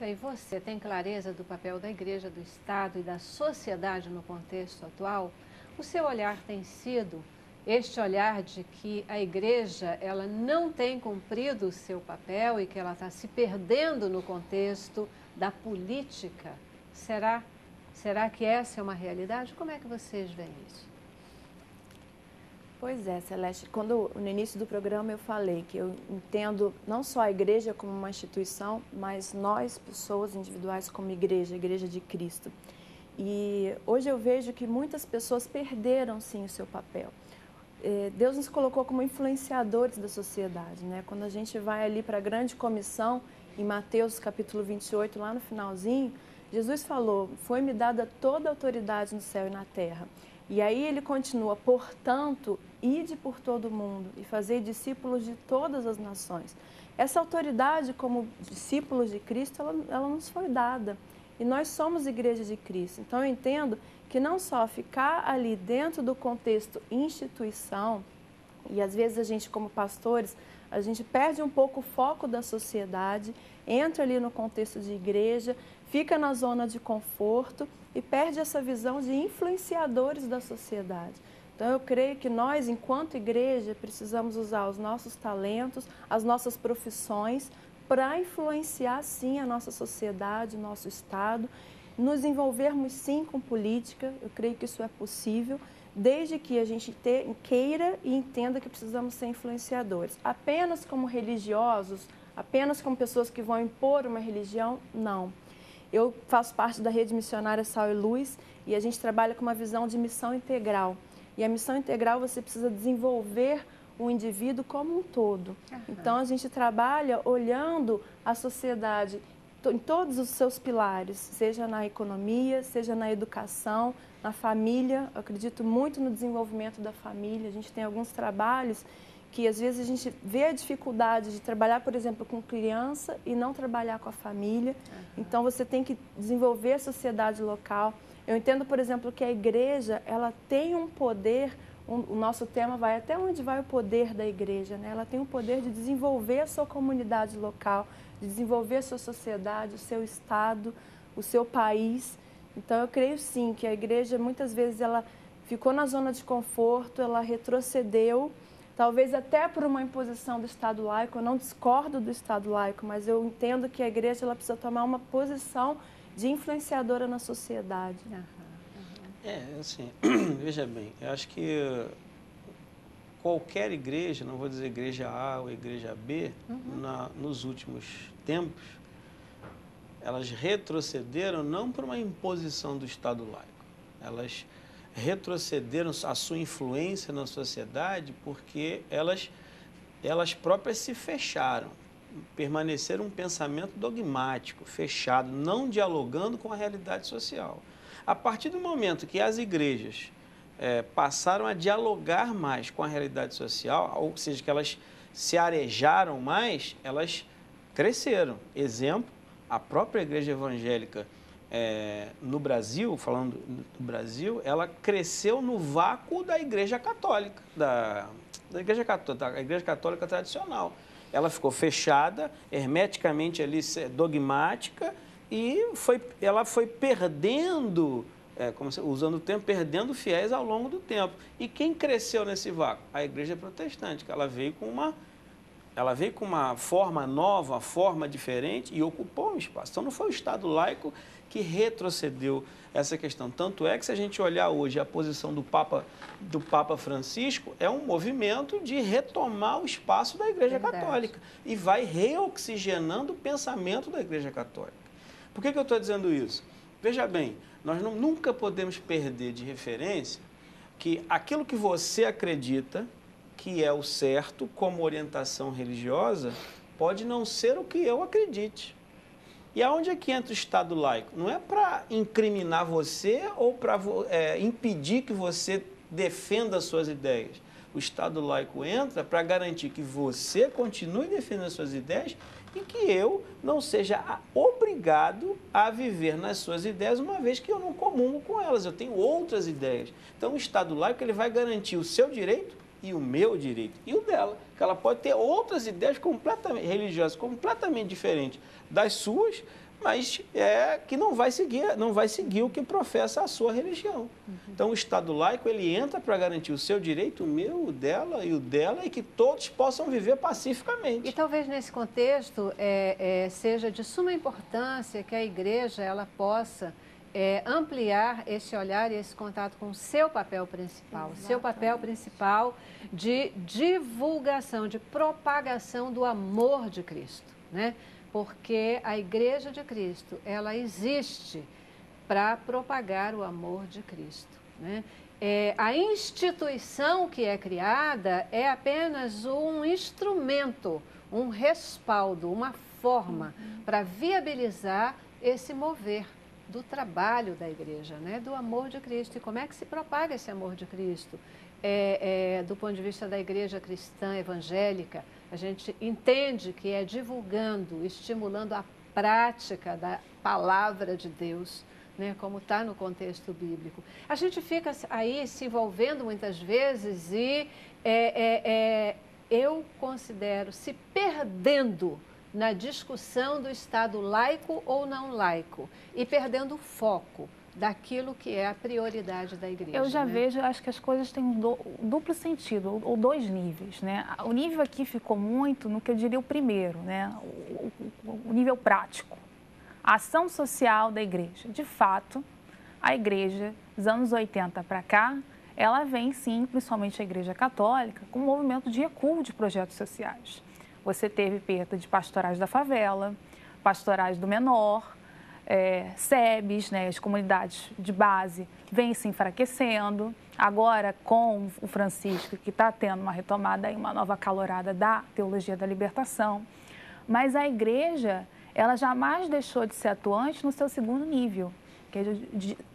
Celeste, aí você tem clareza do papel da Igreja, do Estado e da sociedade no contexto atual? O seu olhar tem sido este olhar de que a Igreja ela não tem cumprido o seu papel e que ela está se perdendo no contexto da política? Será que essa é uma realidade? Como é que vocês veem isso? Pois é, Celeste, no início do programa eu falei que eu entendo não só a igreja como uma instituição, mas nós, pessoas individuais como igreja, a igreja de Cristo. E hoje eu vejo que muitas pessoas perderam, sim, o seu papel. Deus nos colocou como influenciadores da sociedade, né? Quando a gente vai ali para a grande comissão, em Mateus capítulo 28, lá no finalzinho, Jesus falou, foi-me dada toda a autoridade no céu e na terra. E aí ele continua, portanto, ide por todo o mundo e fazei discípulos de todas as nações. Essa autoridade como discípulos de Cristo, ela nos foi dada. E nós somos igreja de Cristo. Então eu entendo que não só ficar ali dentro do contexto instituição, e às vezes a gente como pastores, a gente perde um pouco o foco da sociedade, entra ali no contexto de igreja, fica na zona de conforto e perde essa visão de influenciadores da sociedade. Então eu creio que nós, enquanto igreja, precisamos usar os nossos talentos, as nossas profissões para influenciar sim a nossa sociedade, o nosso Estado, nos envolvermos sim com política, eu creio que isso é possível, desde que a gente queira e entenda que precisamos ser influenciadores. Apenas como religiosos, apenas como pessoas que vão impor uma religião, não. Eu faço parte da rede missionária Sal e Luz e a gente trabalha com uma visão de missão integral. E a missão integral você precisa desenvolver o indivíduo como um todo. Então a gente trabalha olhando a sociedade em todos os seus pilares, seja na economia, seja na educação, na família. Eu acredito muito no desenvolvimento da família. A gente tem alguns trabalhos que às vezes a gente vê a dificuldade de trabalhar, por exemplo, com criança e não trabalhar com a família. Então você tem que desenvolver a sociedade local. Eu entendo, por exemplo, que a igreja, ela tem um poder, o nosso tema vai até onde vai o poder da igreja, né? Ela tem o poder de desenvolver a sua comunidade local, de desenvolver a sua sociedade, o seu estado, o seu país. Então eu creio sim que a igreja muitas vezes ela ficou na zona de conforto, ela retrocedeu, talvez até por uma imposição do Estado laico. Eu não discordo do Estado laico, mas eu entendo que a igreja ela precisa tomar uma posição de influenciadora na sociedade. Assim, veja bem, eu acho que qualquer igreja, não vou dizer igreja A ou igreja B, nos últimos tempos, elas retrocederam não por uma imposição do Estado laico, elas retrocederam a sua influência na sociedade porque elas próprias se fecharam, permaneceram um pensamento dogmático, fechado, não dialogando com a realidade social. A partir do momento que as igrejas passaram a dialogar mais com a realidade social, ou seja, que elas se arejaram mais, elas cresceram. Exemplo, a própria igreja evangélica no Brasil, falando do Brasil, ela cresceu no vácuo da igreja católica, da igreja católica tradicional. Ela ficou fechada, hermeticamente ali, dogmática, e ela foi perdendo, usando o tempo, perdendo fiéis ao longo do tempo. E quem cresceu nesse vácuo? A igreja protestante, que ela veio com uma forma nova, uma forma diferente e ocupou um espaço. Então não foi o Estado laico que retrocedeu essa questão. Tanto é que, se a gente olhar hoje a posição do Papa Francisco, é um movimento de retomar o espaço da Igreja Católica e vai reoxigenando o pensamento da Igreja Católica. Por que eu estou dizendo isso? Veja bem, nós nunca podemos perder de referência que aquilo que você acredita que é o certo como orientação religiosa pode não ser o que eu acredite. E aonde é que entra o Estado laico? Não é para incriminar você ou para impedir que você defenda as suas ideias. O Estado laico entra para garantir que você continue defendendo as suas ideias e que eu não seja obrigado a viver nas suas ideias, uma vez que eu não comungo com elas, eu tenho outras ideias. Então o Estado laico ele vai garantir o seu direito e o meu direito, e o dela, que ela pode ter outras ideias completamente religiosas, completamente diferentes das suas, mas que não vai seguir o que professa a sua religião. Então, o Estado laico, ele entra para garantir o seu direito, o meu, o dela, e que todos possam viver pacificamente. E talvez nesse contexto seja de suma importância que a igreja ela possa ampliar esse olhar e esse contato com o seu papel principal. Exatamente. Seu papel principal de divulgação, de propagação do amor de Cristo, né? Porque a Igreja de Cristo, ela existe para propagar o amor de Cristo, né? A instituição que é criada é apenas um instrumento, um respaldo, uma forma para viabilizar esse mover do trabalho da igreja, né? Do amor de Cristo. E como é que se propaga esse amor de Cristo? Do ponto de vista da igreja cristã evangélica, a gente entende que é divulgando, estimulando a prática da palavra de Deus, né, como está no contexto bíblico. A gente fica aí se envolvendo muitas vezes e eu considero se perdendo na discussão do Estado laico ou não laico e perdendo o foco daquilo que é a prioridade da igreja. Eu já né? vejo, acho que as coisas têm um duplo sentido, ou dois níveis, né? O nível aqui ficou muito no que eu diria o primeiro, né? O nível prático. A ação social da igreja. De fato, a igreja, dos anos 80 para cá, ela vem sim, principalmente a igreja católica, com um movimento de recuo de projetos sociais. Você teve perda de pastorais da favela, pastorais do menor, SEBs, né, as comunidades de base, vêm se enfraquecendo. Agora, com o Francisco, que está tendo uma retomada, aí, uma nova calorada da teologia da libertação. Mas a igreja, ela jamais deixou de ser atuante no seu segundo nível.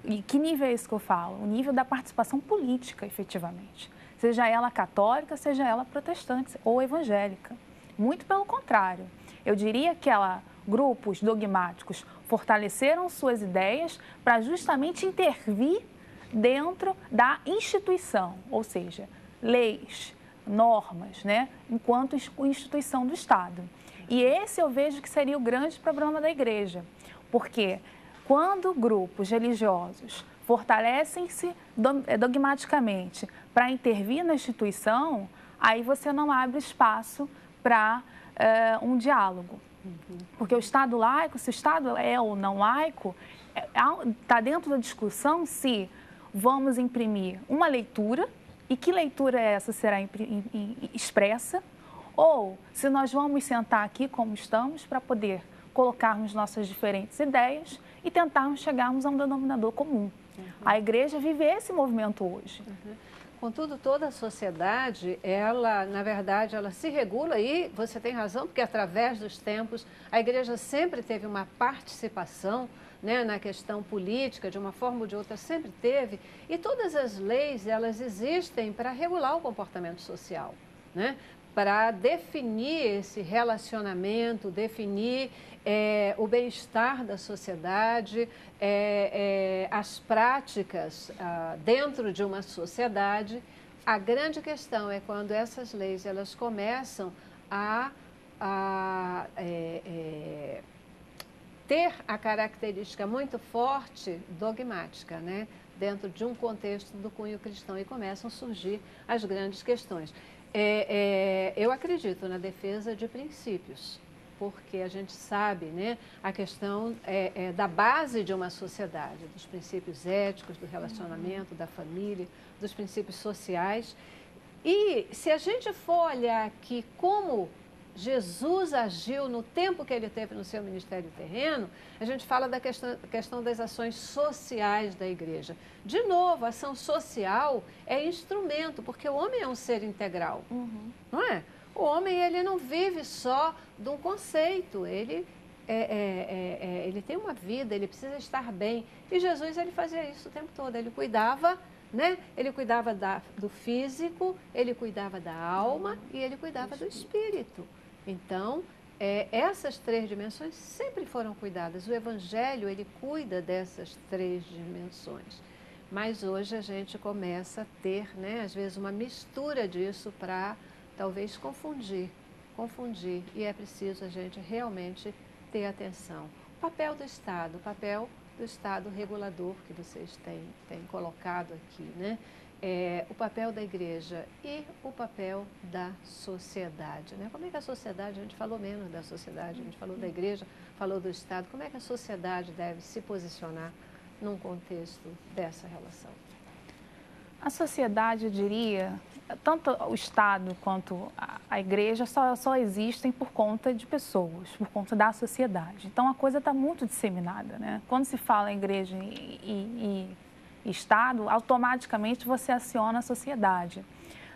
E que nível é esse que eu falo? O nível da participação política, efetivamente. Seja ela católica, seja ela protestante ou evangélica. Muito pelo contrário. Eu diria que grupos dogmáticos fortaleceram suas ideias para justamente intervir dentro da instituição, ou seja, leis, normas, né, enquanto instituição do Estado. E esse eu vejo que seria o grande problema da igreja, porque quando grupos religiosos fortalecem-se dogmaticamente para intervir na instituição, aí você não abre espaço para um diálogo. Porque o Estado laico, se o Estado é ou não laico, está dentro da discussão se vamos imprimir uma leitura, e que leitura essa será expressa, ou se nós vamos sentar aqui como estamos para poder colocarmos nossas diferentes ideias e tentarmos chegarmos a um denominador comum. A igreja vive esse movimento hoje. Contudo, toda a sociedade, na verdade, ela se regula e você tem razão, porque através dos tempos a igreja sempre teve uma participação, né, na questão política, de uma forma ou de outra, sempre teve, e todas as leis, elas existem para regular o comportamento social, né, para definir esse relacionamento, definir o bem-estar da sociedade, as práticas dentro de uma sociedade. A grande questão é quando essas leis elas começam a ter a característica muito forte dogmática, né? Dentro de um contexto do cunho cristão, e começam a surgir as grandes questões. Eu acredito na defesa de princípios, porque a gente sabe, né, a questão da base de uma sociedade, dos princípios éticos, do relacionamento, da família, dos princípios sociais. E se a gente for olhar aqui como Jesus agiu no tempo que ele teve no seu ministério terreno, a gente fala da questão das ações sociais da igreja. De novo, a ação social é instrumento, porque o homem é um ser integral, não é? O homem, ele não vive só de um conceito, ele tem uma vida, ele precisa estar bem. E Jesus, ele fazia isso o tempo todo, ele cuidava, né? Ele cuidava do físico, ele cuidava da alma e ele cuidava do espírito. Então, essas três dimensões sempre foram cuidadas. O Evangelho, ele cuida dessas três dimensões. Mas hoje a gente começa a ter, né, às vezes, uma mistura disso para talvez confundir. E é preciso a gente realmente ter atenção. O papel do Estado regulador que vocês têm colocado aqui, né? O papel da igreja e o papel da sociedade, né? Como é que a sociedade, a gente falou menos da sociedade, a gente falou da igreja, falou do Estado, como é que a sociedade deve se posicionar num contexto dessa relação? A sociedade, eu diria, tanto o Estado quanto a igreja só existem por conta de pessoas, por conta da sociedade. Então, a coisa está muito disseminada, né? Quando se fala em igreja e Estado, automaticamente você aciona a sociedade.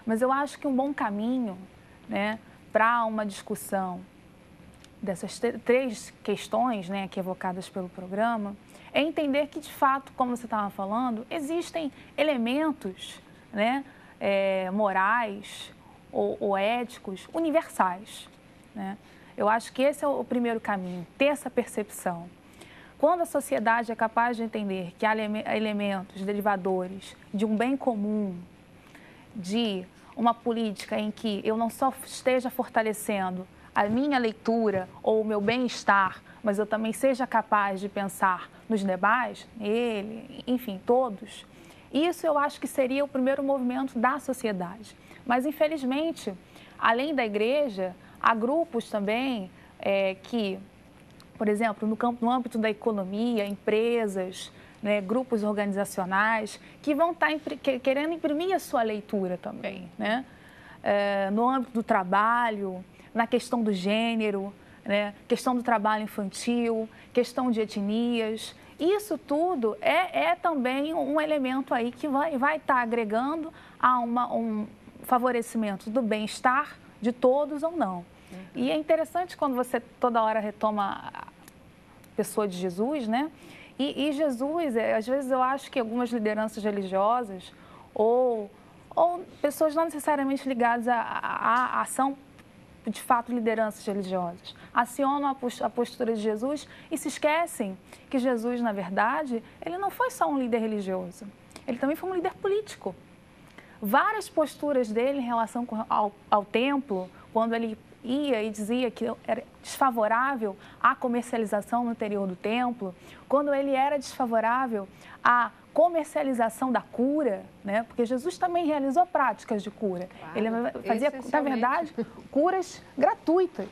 Mas eu acho que um bom caminho, né, para uma discussão dessas três questões, né, aqui evocadas pelo programa, é entender que, de fato, como você estava falando, existem elementos, né, morais ou éticos universais, né? Eu acho que esse é o primeiro caminho, ter essa percepção. Quando a sociedade é capaz de entender que há elementos derivadores de um bem comum, de uma política em que eu não só esteja fortalecendo a minha leitura ou o meu bem-estar, mas eu também seja capaz de pensar nos demais, ele, enfim, todos, isso eu acho que seria o primeiro movimento da sociedade. Mas, infelizmente, além da igreja, há grupos também que, por exemplo, no âmbito da economia, empresas, né, grupos organizacionais, que vão estar querendo imprimir a sua leitura também, né? No âmbito do trabalho, na questão do gênero, né, questão do trabalho infantil, questão de etnias. Isso tudo é também um elemento aí que vai estar agregando a um favorecimento do bem-estar de todos ou não. E é interessante quando você toda hora retoma a pessoa de Jesus, né? E Jesus, às vezes eu acho que algumas lideranças religiosas ou pessoas não necessariamente ligadas à ação, de fato, lideranças religiosas, acionam a postura de Jesus e se esquecem que Jesus, na verdade, ele não foi só um líder religioso, ele também foi um líder político. Várias posturas dele em relação ao templo, quando ele ia e dizia que era desfavorável à comercialização no interior do templo, quando ele era desfavorável à comercialização da cura, né? Porque Jesus também realizou práticas de cura. Claro, ele fazia, na verdade, curas gratuitas,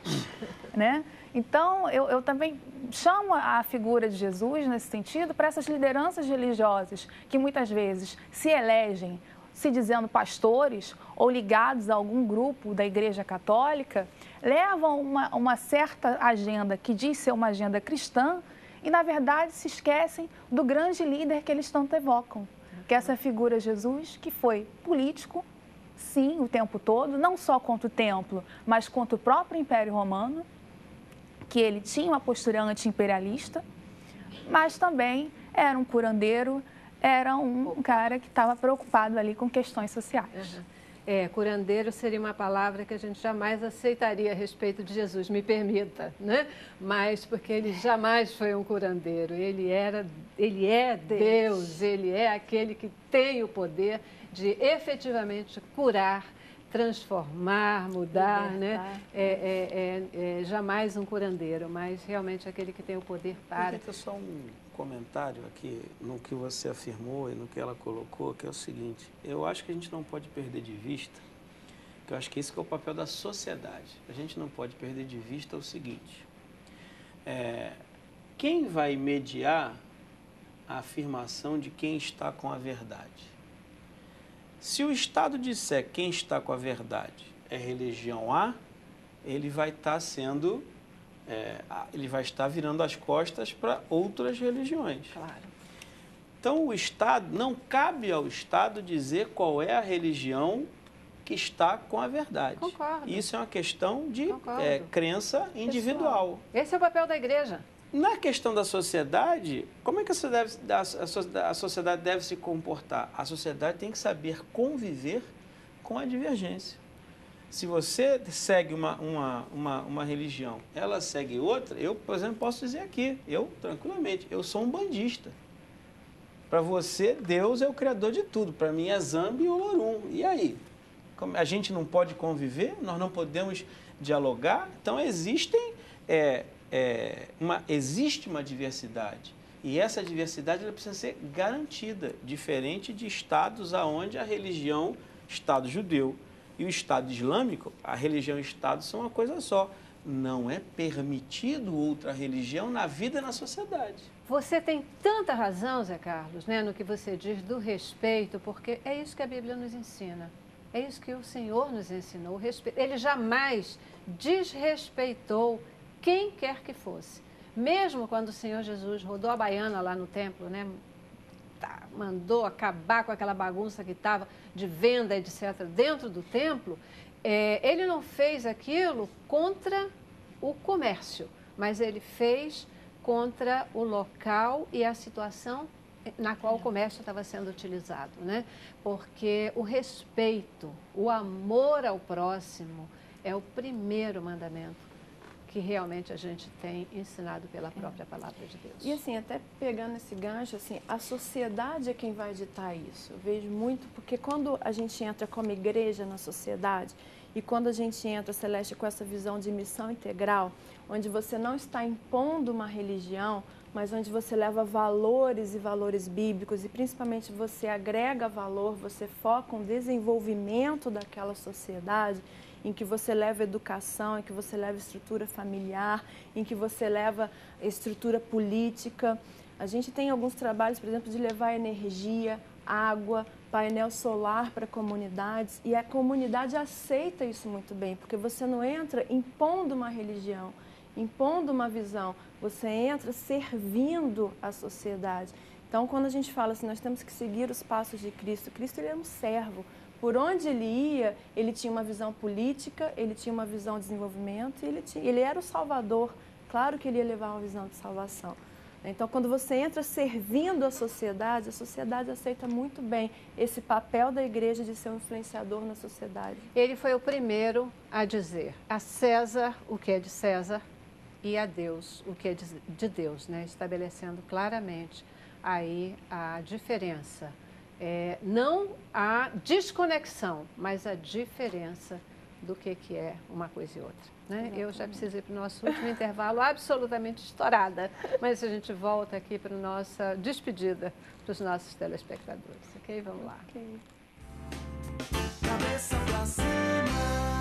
né? Então, eu também chamo a figura de Jesus, nesse sentido, para essas lideranças religiosas que muitas vezes se elegem se dizendo pastores ou ligados a algum grupo da Igreja Católica, levam uma certa agenda que diz ser uma agenda cristã e, na verdade, se esquecem do grande líder que eles tanto evocam, que é essa figura Jesus, que foi político, sim, o tempo todo, não só contra o templo, mas contra o próprio Império Romano, que ele tinha uma postura anti-imperialista, mas também era um curandeiro, era um cara que estava preocupado ali com questões sociais. Uhum. Curandeiro seria uma palavra que a gente jamais aceitaria a respeito de Jesus, me permita, né? Mas porque ele jamais foi um curandeiro, ele é Deus, ele é aquele que tem o poder de efetivamente curar, transformar, mudar, né? Jamais um curandeiro, mas realmente aquele que tem o poder para... Eu só um comentário aqui no que você afirmou e no que ela colocou, que é o seguinte: eu acho que a gente não pode perder de vista, que eu acho que esse que é o papel da sociedade, a gente não pode perder de vista o seguinte, quem vai mediar a afirmação de quem está com a verdade? Se o Estado disser quem está com a verdade é religião A, ele vai estar sendo, ele vai estar virando as costas para outras religiões. Claro. Então, o Estado, não cabe ao Estado dizer qual é a religião que está com a verdade. Concordo. Isso é uma questão de crença individual. Pessoal. Esse é o papel da igreja. Na questão da sociedade, como é que a sociedade deve se comportar? A sociedade tem que saber conviver com a divergência. Se você segue uma religião, ela segue outra, eu, por exemplo, posso dizer aqui, tranquilamente, eu sou um bandista. Para você, Deus é o criador de tudo. Para mim é Zambi e Olorum. E aí? A gente não pode conviver? Nós não podemos dialogar? Então, existem existe uma diversidade. E essa diversidade ela precisa ser garantida, diferente de estados onde a religião, Estado judeu e o Estado islâmico, a religião e o Estado são uma coisa só. Não é permitido outra religião na vida e na sociedade. Você tem tanta razão, Zé Carlos, né, no que você diz do respeito, porque é isso que a Bíblia nos ensina. É isso que o Senhor nos ensinou, o respeito. Ele jamais desrespeitou quem quer que fosse. Mesmo quando o Senhor Jesus rodou a baiana lá no templo, né, mandou acabar com aquela bagunça que estava de venda, etc., dentro do templo, ele não fez aquilo contra o comércio, mas ele fez contra o local e a situação na qual o comércio estava sendo utilizado, né? Porque o respeito, o amor ao próximo é o primeiro mandamento que realmente a gente tem ensinado pela própria palavra de Deus. E assim, até pegando esse gancho, assim, a sociedade é quem vai ditar isso. Eu vejo muito, porque quando a gente entra como igreja na sociedade e quando a gente entra, Celeste, com essa visão de missão integral, onde você não está impondo uma religião, mas onde você leva valores e valores bíblicos e principalmente você agrega valor, você foca no desenvolvimento daquela sociedade, em que você leva educação, em que você leva estrutura familiar, em que você leva estrutura política. A gente tem alguns trabalhos, por exemplo, de levar energia, água, painel solar para comunidades, e a comunidade aceita isso muito bem, porque você não entra impondo uma religião, impondo uma visão, você entra servindo a sociedade. Então, quando a gente fala assim, nós temos que seguir os passos de Cristo, Cristo ele é um servo. Por onde ele ia, ele tinha uma visão política, ele tinha uma visão de desenvolvimento, e ele era o Salvador. Claro que ele ia levar uma visão de salvação. Então, quando você entra servindo a sociedade aceita muito bem esse papel da igreja de ser um influenciador na sociedade. Ele foi o primeiro a dizer a César o que é de César e a Deus o que é de Deus, né? Estabelecendo claramente aí a diferença. Não a desconexão, mas a diferença do que é uma coisa e outra. Né? Eu já preciso ir para o nosso último intervalo, absolutamente estourada, mas a gente volta aqui para a nossa despedida para os nossos telespectadores, ok? Vamos lá. Cabeça pra cima.